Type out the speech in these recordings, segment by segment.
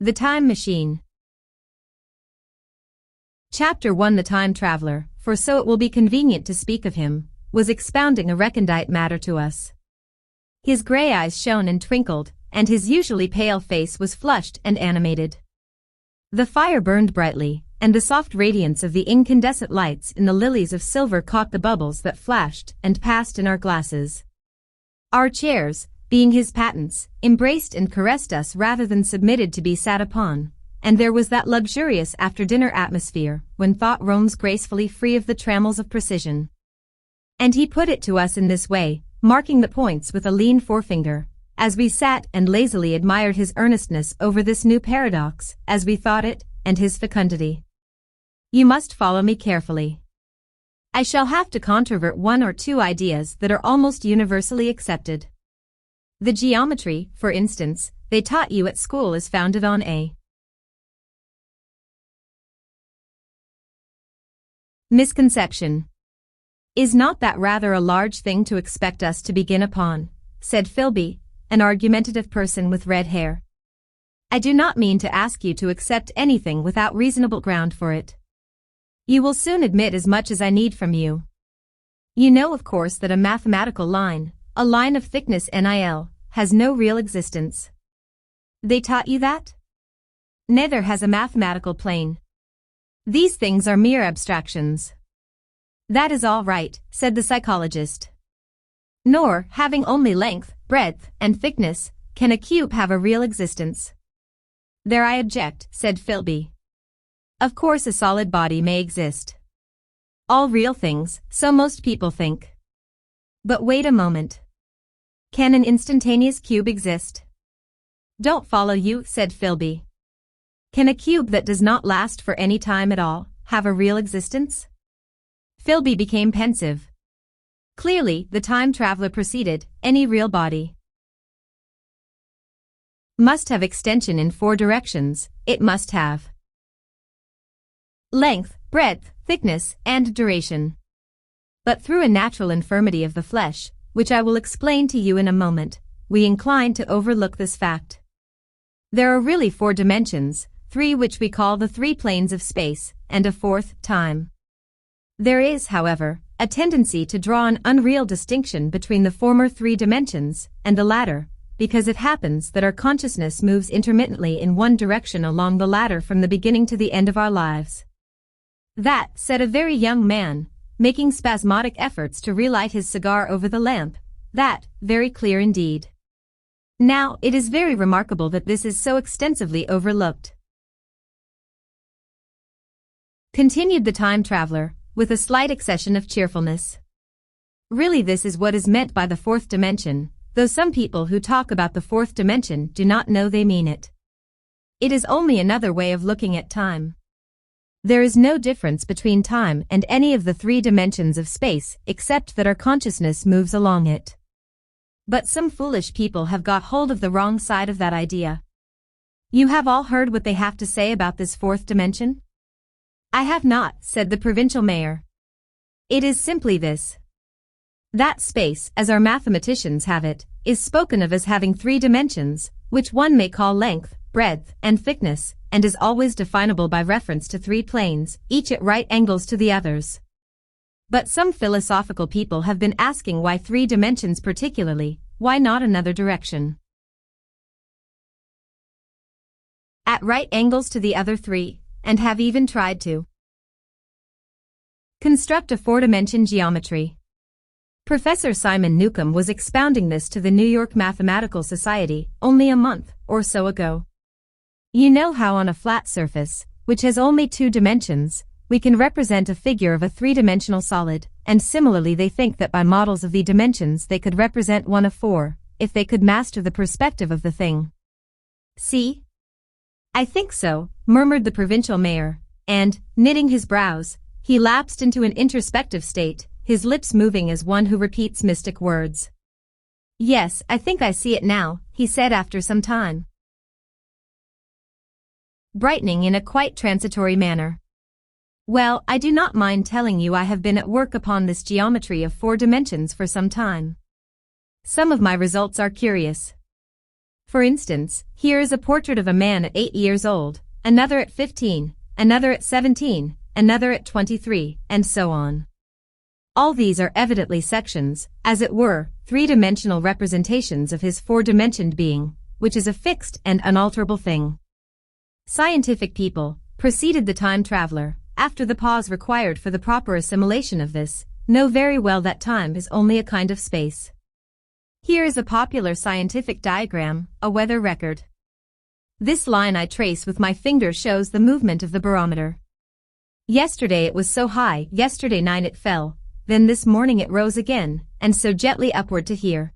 The Time Machine. Chapter 1. The Time Traveler, for so it will be convenient to speak of him, was expounding a recondite matter to us. His grey eyes shone and twinkled, and his usually pale face was flushed and animated. The fire burned brightly, and the soft radiance of the incandescent lights in the lilies of silver caught the bubbles that flashed and passed in our glasses. Our chairs, being his patents, embraced and caressed us rather than submitted to be sat upon, and there was that luxurious after-dinner atmosphere when thought roams gracefully free of the trammels of precision. And he put it to us in this way, marking the points with a lean forefinger, as we sat and lazily admired his earnestness over this new paradox, as we thought it, and his fecundity. You must follow me carefully. I shall have to controvert one or two ideas that are almost universally accepted. The geometry, for instance, they taught you at school is founded on a misconception. Is not that rather a large thing to expect us to begin upon? Said Philby, an argumentative person with red hair. I do not mean to ask you to accept anything without reasonable ground for it. You will soon admit as much as I need from you. You know of course that a mathematical line, a line of thickness nil, has no real existence. They taught you that? Neither has a mathematical plane. These things are mere abstractions. That is all right, said the psychologist. Nor, having only length, breadth, and thickness, can a cube have a real existence. There I object, said Philby. Of course a solid body may exist. All real things, so most people think. But wait a moment. Can an instantaneous cube exist? Don't follow you, said Philby. Can a cube that does not last for any time at all have a real existence? Philby became pensive. Clearly, the time traveler proceeded, any real body must have extension in 4 directions. It must have length, breadth, thickness, and duration. But through a natural infirmity of the flesh, which I will explain to you in a moment, we incline to overlook this fact. There are really 4 dimensions, 3 which we call the 3 planes of space, and a 4th, time. There is, however, a tendency to draw an unreal distinction between the former 3 dimensions and the latter, because it happens that our consciousness moves intermittently in one direction along the latter from the beginning to the end of our lives. That, said a very young man, making spasmodic efforts to relight his cigar over the lamp, that, very clear indeed. Now, it is very remarkable that this is so extensively overlooked. Continued the time traveler, with a slight accession of cheerfulness. Really this is what is meant by the 4th dimension, though some people who talk about the 4th dimension do not know they mean it. It is only another way of looking at time. There is no difference between time and any of the 3 dimensions of space except that our consciousness moves along it. But some foolish people have got hold of the wrong side of that idea. You have all heard what they have to say about this 4th dimension? I have not, said the provincial mayor. It is simply this. That space, as our mathematicians have it, is spoken of as having 3 dimensions, which one may call length, breadth, and thickness, and is always definable by reference to 3 planes, each at right angles to the others. But some philosophical people have been asking why 3 dimensions particularly, why not another direction? At right angles to the other 3, and have even tried to construct a 4-dimension geometry. Professor Simon Newcomb was expounding this to the New York Mathematical Society only a month or so ago. You know how on a flat surface, which has only 2 dimensions, we can represent a figure of a 3-dimensional solid, and similarly they think that by models of the dimensions they could represent one of 4, if they could master the perspective of the thing. See? I think so, murmured the provincial mayor, and, knitting his brows, he lapsed into an introspective state, his lips moving as one who repeats mystic words. Yes, I think I see it now, he said after some time, brightening in a quite transitory manner. Well, I do not mind telling you I have been at work upon this geometry of 4 dimensions for some time. Some of my results are curious. For instance, here is a portrait of a man at 8 years old, another at 15, another at 17, another at 23, and so on. All these are evidently sections, as it were, three-dimensional representations of his four-dimensioned being, which is a fixed and unalterable thing. Scientific people, proceeded the time traveler, after the pause required for the proper assimilation of this, know very well that time is only a kind of space. Here is a popular scientific diagram, a weather record. This line I trace with my finger shows the movement of the barometer. Yesterday it was so high, yesterday night it fell, then this morning it rose again, and so gently upward to here.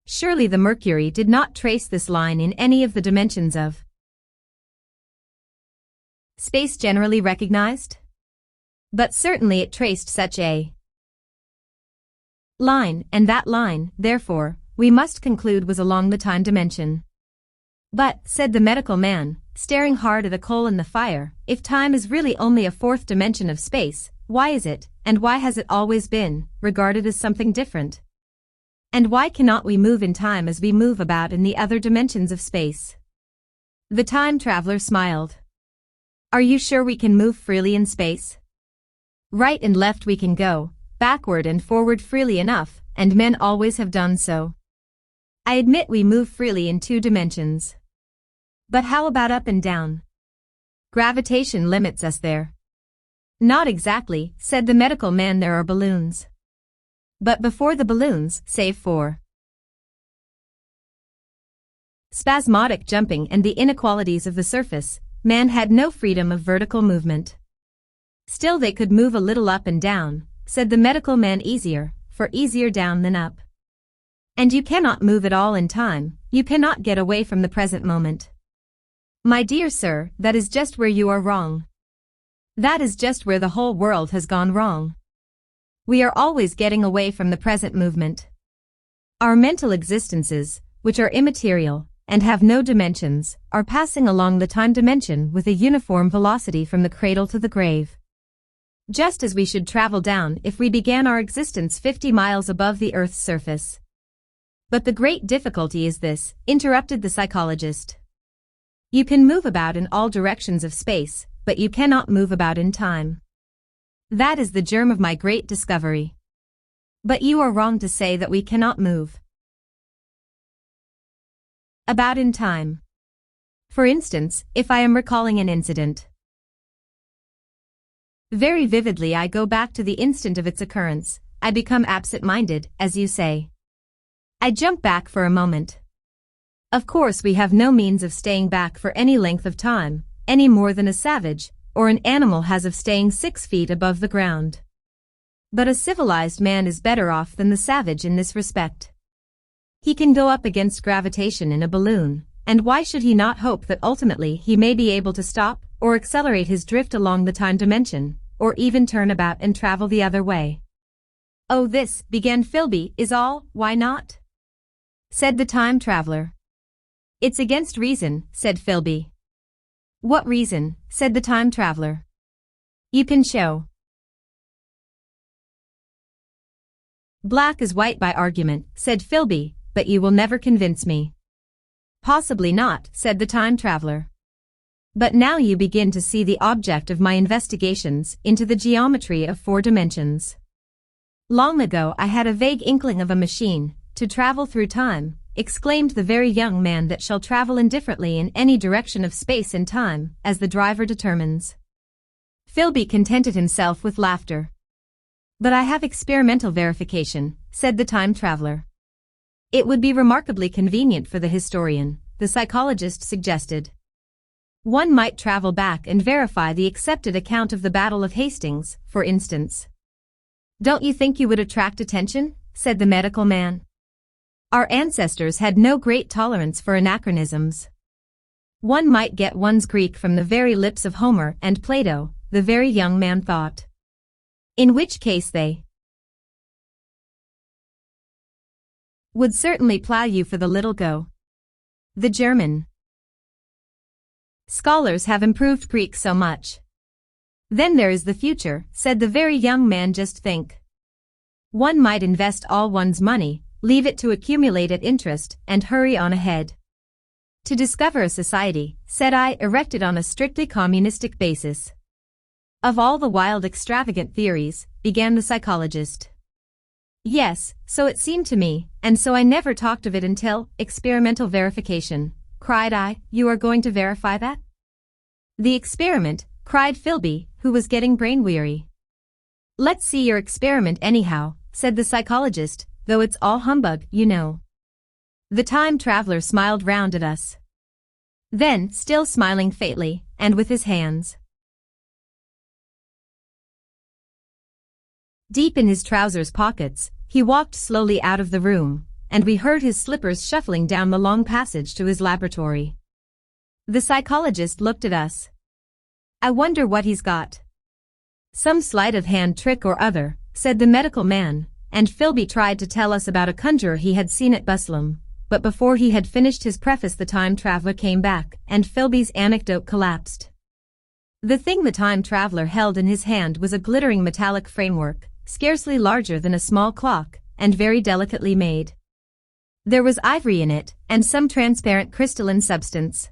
Surely the mercury did not trace this line in any of the dimensions of space generally recognized? But certainly it traced such a line, and that line, therefore, we must conclude was along the time dimension. But, said the medical man, staring hard at a coal in the fire, if time is really only a fourth dimension of space, why is it, and why has it always been, regarded as something different? And why cannot we move in time as we move about in the other dimensions of space? The time traveler smiled. Are you sure we can move freely in space? Right and left we can go, backward and forward freely enough, and men always have done so. I admit we move freely in two dimensions. But how about up and down? Gravitation limits us there. Not exactly, said the medical man, there are balloons. But before the balloons, save for spasmodic jumping and the inequalities of the surface, man had no freedom of vertical movement. Still they could move a little up and down, said the medical man, easier, for easier down than up. And you cannot move at all in time, you cannot get away from the present moment. My dear sir, that is just where you are wrong. That is just where the whole world has gone wrong. We are always getting away from the present movement. Our mental existences, which are immaterial, and have no dimensions, are passing along the time dimension with a uniform velocity from the cradle to the grave. Just as we should travel down if we began our existence 50 miles above the Earth's surface. But the great difficulty is this, interrupted the psychologist. You can move about in all directions of space, but you cannot move about in time. That is the germ of my great discovery. But you are wrong to say that we cannot move about in time. For instance, if I am recalling an incident very vividly, I go back to the instant of its occurrence, I become absent-minded, as you say. I jump back for a moment. Of course we have no means of staying back for any length of time, any more than a savage or an animal has of staying 6 feet above the ground. But a civilized man is better off than the savage in this respect. He can go up against gravitation in a balloon, and why should he not hope that ultimately he may be able to stop or accelerate his drift along the time dimension, or even turn about and travel the other way? Oh, this, began Philby, is all, why not? Said the time traveler. It's against reason, said Philby. What reason? Said the time traveler. You can show black is white by argument, said Philby, but you will never convince me. Possibly not, said the time traveler. But now you begin to see the object of my investigations into the geometry of 4 dimensions. Long ago I had a vague inkling of a machine to travel through time, exclaimed the very young man, that shall travel indifferently in any direction of space and time, as the driver determines. Philby contented himself with laughter. But I have experimental verification, said the time traveler. It would be remarkably convenient for the historian, the psychologist suggested. One might travel back and verify the accepted account of the Battle of Hastings, for instance. Don't you think you would attract attention? Said the medical man. Our ancestors had no great tolerance for anachronisms. One might get one's Greek from the very lips of Homer and Plato, the very young man thought. In which case they would certainly plow you for the little go. The German scholars have improved Greek so much. Then there is the future, said the very young man. Just think. One might invest all one's money, leave it to accumulate at interest, and hurry on ahead. To discover a society, said I, erected on a strictly communistic basis. Of all the wild extravagant theories, began the psychologist. Yes, so it seemed to me, and so I never talked of it until experimental verification, cried I. You are going to verify that? The experiment, cried Philby, who was getting brain-weary. Let's see your experiment anyhow, said the psychologist, though it's all humbug, you know. The time traveler smiled round at us. Then, still smiling faintly, and with his hands deep in his trousers pockets, he walked slowly out of the room, and we heard his slippers shuffling down the long passage to his laboratory. The psychologist looked at us. I wonder what he's got. Some sleight of hand trick or other, said the medical man, and Philby tried to tell us about a conjurer he had seen at Buslam, but before he had finished his preface the time traveler came back, and Philby's anecdote collapsed. The thing the time traveler held in his hand was a glittering metallic framework, scarcely larger than a small clock, and very delicately made. There was ivory in it, and some transparent crystalline substance.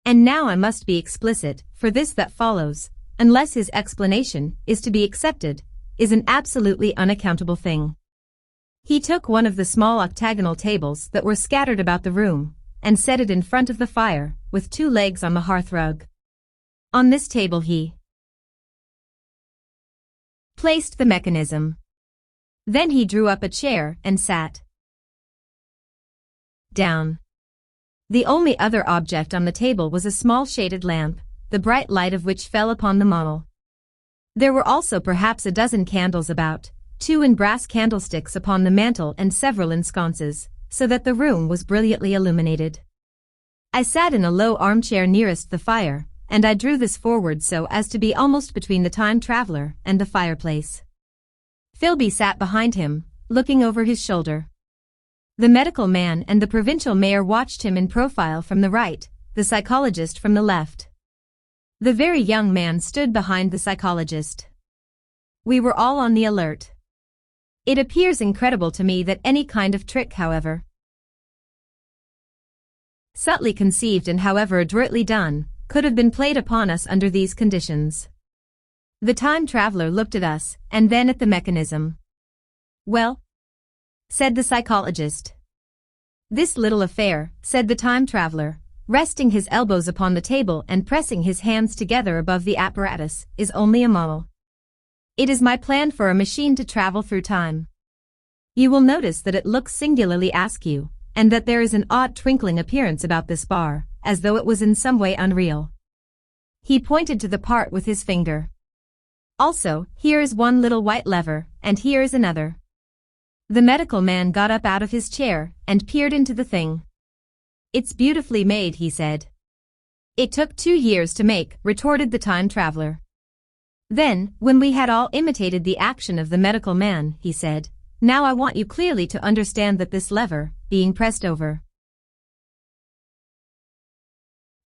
And now I must be explicit, for this that follows, unless his explanation is to be accepted, is an absolutely unaccountable thing. He took one of the small octagonal tables that were scattered about the room, and set it in front of the fire, with 2 legs on the hearthrug. On this table he placed the mechanism. Then he drew up a chair and sat down. The only other object on the table was a small shaded lamp, the bright light of which fell upon the model. There were also perhaps a dozen candles about, 2 in brass candlesticks upon the mantel and several in sconces, so that the room was brilliantly illuminated. I sat in a low armchair nearest the fire, and I drew this forward so as to be almost between the time traveler and the fireplace. Philby sat behind him, looking over his shoulder. The medical man and the provincial mayor watched him in profile from the right, the psychologist from the left. The very young man stood behind the psychologist. We were all on the alert. It appears incredible to me that any kind of trick, however subtly conceived and however adroitly done, could have been played upon us under these conditions. The time traveler looked at us, and then at the mechanism. Well, said the psychologist. This little affair, said the time traveler, resting his elbows upon the table and pressing his hands together above the apparatus, is only a model. It is my plan for a machine to travel through time. You will notice that it looks singularly askew, and that there is an odd twinkling appearance about this bar, as though it was in some way unreal. He pointed to the part with his finger. Also, here is one little white lever, and here is another. The medical man got up out of his chair and peered into the thing. It's beautifully made, he said. It took 2 years to make, retorted the time traveler. Then, when we had all imitated the action of the medical man, he said, now I want you clearly to understand that this lever, being pressed over,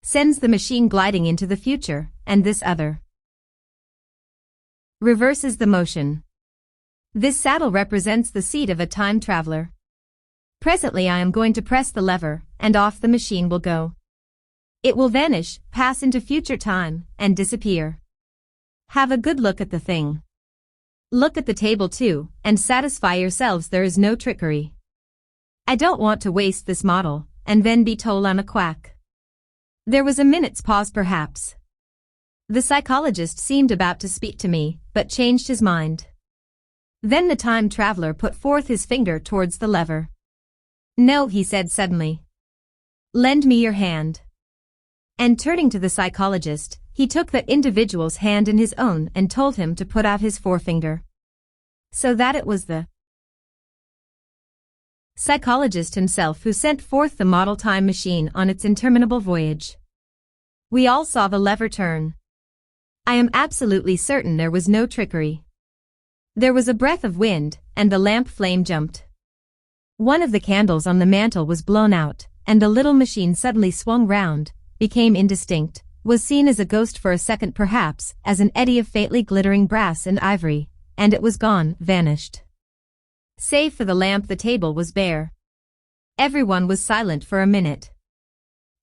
sends the machine gliding into the future, and this other reverses the motion. This saddle represents the seat of a time traveler. Presently I am going to press the lever, and off the machine will go. It will vanish, pass into future time, and disappear. Have a good look at the thing. Look at the table too, and satisfy yourselves there is no trickery. I don't want to waste this model, and then be told I'm a quack. There was a minute's pause perhaps. The psychologist seemed about to speak to me, but changed his mind. Then the time traveler put forth his finger towards the lever. No, he said suddenly. Lend me your hand. And turning to the psychologist, he took that individual's hand in his own and told him to put out his forefinger. So that it was the psychologist himself who sent forth the model time machine on its interminable voyage. We all saw the lever turn. I am absolutely certain there was no trickery. There was a breath of wind, and the lamp flame jumped. One of the candles on the mantel was blown out, and the little machine suddenly swung round, became indistinct, was seen as a ghost for a second perhaps, as an eddy of faintly glittering brass and ivory, and it was gone, vanished. Save for the lamp the table was bare. Everyone was silent for a minute.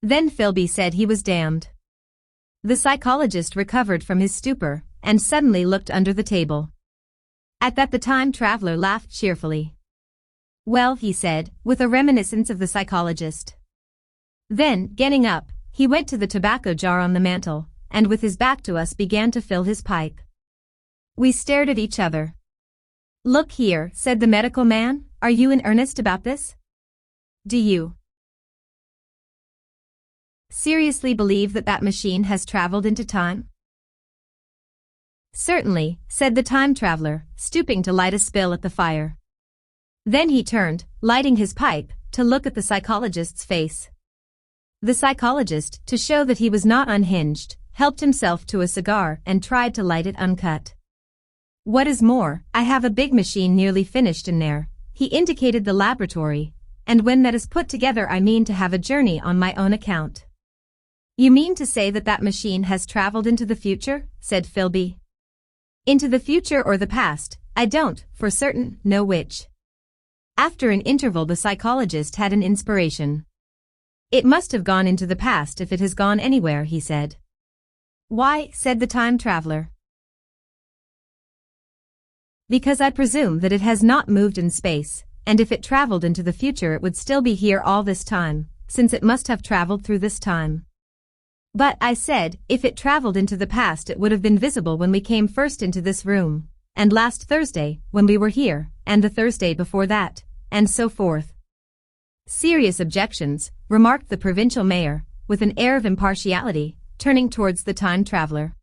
Then Philby said he was damned. The psychologist recovered from his stupor and suddenly looked under the table. At that the time traveler laughed cheerfully. Well, he said, with a reminiscence of the psychologist. Then, getting up, he went to the tobacco jar on the mantel, and with his back to us began to fill his pipe. We stared at each other. Look here, said the medical man, are you in earnest about this? Do you seriously believe that that machine has traveled into time? Certainly, said the time traveler, stooping to light a spill at the fire. Then he turned, lighting his pipe, to look at the psychologist's face. The psychologist, to show that he was not unhinged, helped himself to a cigar and tried to light it uncut. What is more, I have a big machine nearly finished in there, he indicated the laboratory, and when that is put together I mean to have a journey on my own account. You mean to say that that machine has traveled into the future? Said Philby. Into the future or the past, I don't, for certain, know which. After an interval the psychologist had an inspiration. It must have gone into the past if it has gone anywhere, he said. Why, said the time traveler. Because I presume that it has not moved in space, and if it traveled into the future it would still be here all this time, since it must have traveled through this time. But, I said, if it traveled into the past it would have been visible when we came first into this room, and last Thursday, when we were here, and the Thursday before that, and so forth. Serious objections, remarked the provincial mayor, with an air of impartiality, turning towards the time traveler.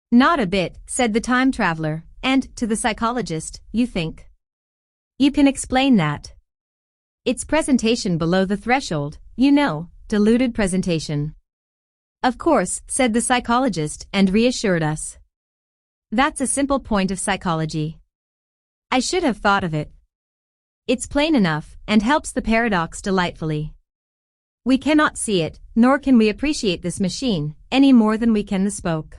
Not a bit, said the time traveler, and, to the psychologist, you think. You can explain that. It's presentation below the threshold, you know, diluted presentation. Of course, said the psychologist and reassured us. That's a simple point of psychology. I should have thought of it. It's plain enough and helps the paradox delightfully. We cannot see it, nor can we appreciate this machine, any more than we can the spoke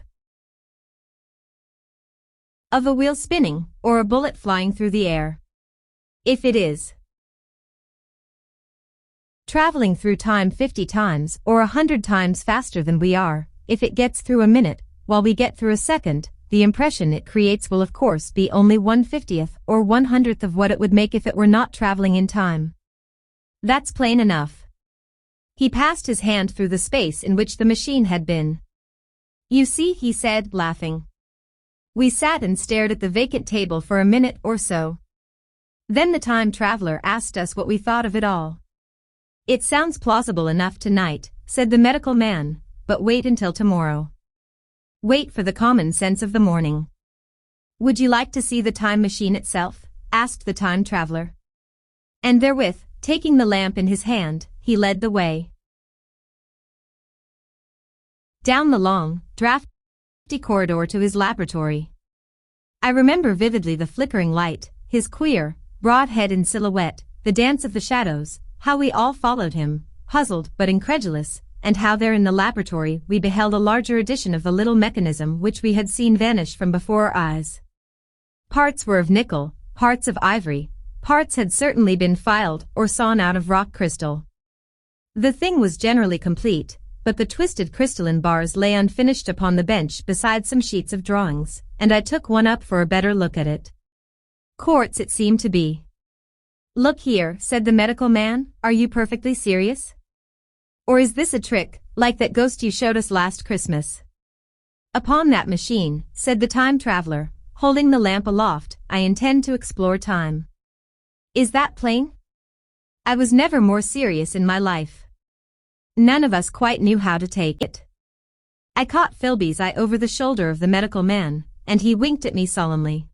of a wheel spinning or a bullet flying through the air. If it is traveling through time 50 times or 100 times faster than we are, if it gets through a minute, while we get through a second, the impression it creates will of course be only 1/50th or 100th of what it would make if it were not traveling in time. That's plain enough. He passed his hand through the space in which the machine had been. You see, he said, laughing. We sat and stared at the vacant table for a minute or so. Then the time traveler asked us what we thought of it all. It sounds plausible enough tonight, said the medical man, but wait until tomorrow. Wait for the common sense of the morning. Would you like to see the time machine itself? Asked the time traveler. And therewith, taking the lamp in his hand, he led the way down the long, drafty corridor to his laboratory. I remember vividly the flickering light, his queer, broad head in silhouette, the dance of the shadows, how we all followed him, puzzled but incredulous, and how there in the laboratory we beheld a larger edition of the little mechanism which we had seen vanish from before our eyes. Parts were of nickel, parts of ivory, parts had certainly been filed or sawn out of rock crystal. The thing was generally complete, but the twisted crystalline bars lay unfinished upon the bench beside some sheets of drawings, and I took one up for a better look at it. Quartz it seemed to be. Look here, said the medical man, are you perfectly serious? Or is this a trick, like that ghost you showed us last Christmas? Upon that machine, said the time traveler, holding the lamp aloft, I intend to explore time. Is that plain? I was never more serious in my life. None of us quite knew how to take it. I caught Philby's eye over the shoulder of the medical man, and he winked at me solemnly.